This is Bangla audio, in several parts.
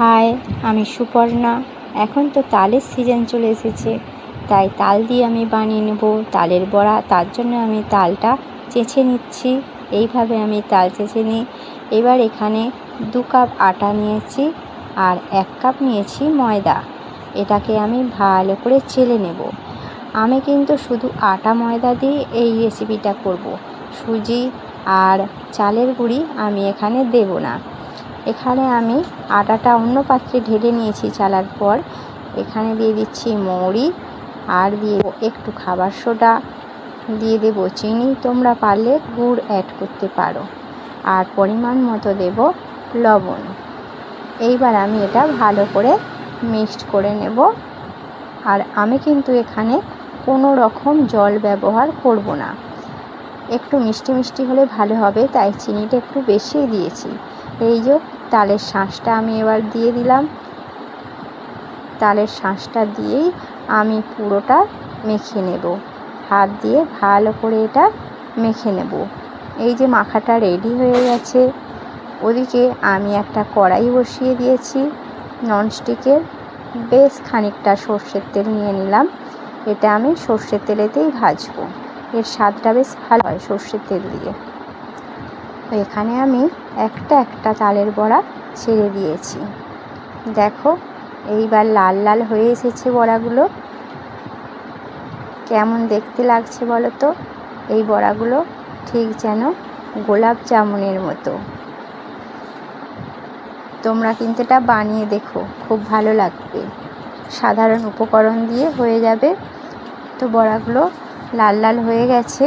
হাই, আমি সুপর্ণা। এখন তো তালের সিজন চলে এসেছে, তাই তাল দিয়ে আমি বানিয়ে নেব তালের বড়া। তার জন্য আমি তালটা চেঁচে নিচ্ছি। এইভাবে আমি তাল চেঁচে নিই। এবার এখানে 2 কাপ আটা নিয়েছি আর 1 কাপ নিয়েছি ময়দা। এটাকে আমি ভালো করে চেলে নেব। আমি কিন্তু শুধু আটা ময়দা দিয়ে এই রেসিপিটা করব। সুজি আর চালের গুঁড়ি আমি এখানে দেব না। এখানে আমি আটাটা অন্য পাত্রে ঢেলে নিয়েছি চালার পর। এখানে দিয়ে দিচ্ছি মৌরি আর দিয়ে একটু খাবার সোডা, দিয়ে দেব চিনি, তোমরা পারলে গুড় অ্যাড করতে পারো, আর পরিমাণ মতো দেব লবণ। এইবার আমি এটা ভালো করে মিক্সড করে নেব। আর আমি কিন্তু এখানে কোনো রকম জল ব্যবহার করব না। একটু মিষ্টি মিষ্টি হলে ভালো হবে, তাই চিনিটা একটু বেশি দিয়েছি। এই যে তালের শাঁসটা আমি এবার দিয়ে দিলাম। তালের শাঁসটা দিয়েই আমি পুরোটা মেখে নেব। হাত দিয়ে ভালো করে এটা মেখে নেব। এই যে মাখাটা রেডি হয়ে গেছে। ওদিকে আমি একটা কড়াই বসিয়ে দিয়েছি ননস্টিকের। বেশ খানিকটা সর্ষের তেল নিয়ে নিলাম। এটা আমি সর্ষের তেলেতেই ভাজবো। এর স্বাদটা বেশ ভালো হয় সর্ষের তেল দিয়ে। এখানে আমি একটা তালের বড়া ছেড়ে দিয়েছি। দেখো, এইবার লাল লাল হয়ে এসেছে বড়াগুলো। কেমন দেখতে লাগছে বলো তো? এই বড়াগুলো ঠিক যেন গোলাপ জামুনের মতো। তোমরা কিন্তু এটা বানিয়ে দেখো, খুব ভালো লাগবে। সাধারণ উপকরণ দিয়ে হয়ে যাবে। তো বড়াগুলো লাল লাল হয়ে গেছে।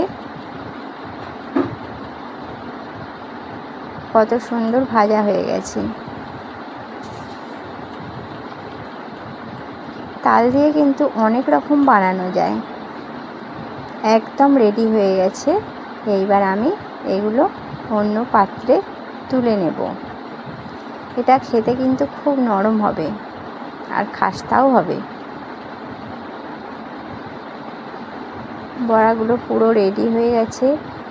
কত সুন্দর ভাজা হয়ে গেছে। তাল দিয়ে কিন্তু অনেক রকম বানানো যায়। একদম রেডি হয়ে গেছে। এইবার আমি এগুলো অন্য পাত্রে তুলে নেব। এটা খেতে কিন্তু খুব নরম হবে আর খাস্তাও হবে। বড়াগুলো পুরো রেডি হয়ে গেছে।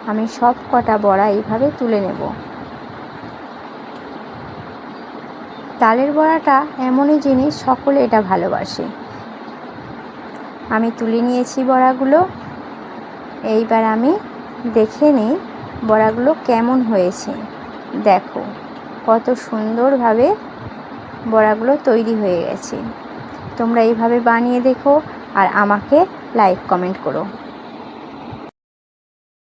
আমি সব কটা বড়া এইভাবে তুলে নেব। তালের বড়াটা এমনই জিনিস, সকলে এটা ভালোবাসে। আমি তুলে নিয়েছি বড়াগুলো। এইবার আমি দেখে নিই বড়াগুলো কেমন হয়েছে। দেখো কত সুন্দরভাবে বড়াগুলো তৈরি হয়ে গেছে। তোমরা এইভাবে বানিয়ে দেখো আর আমাকে লাইক কমেন্ট করো।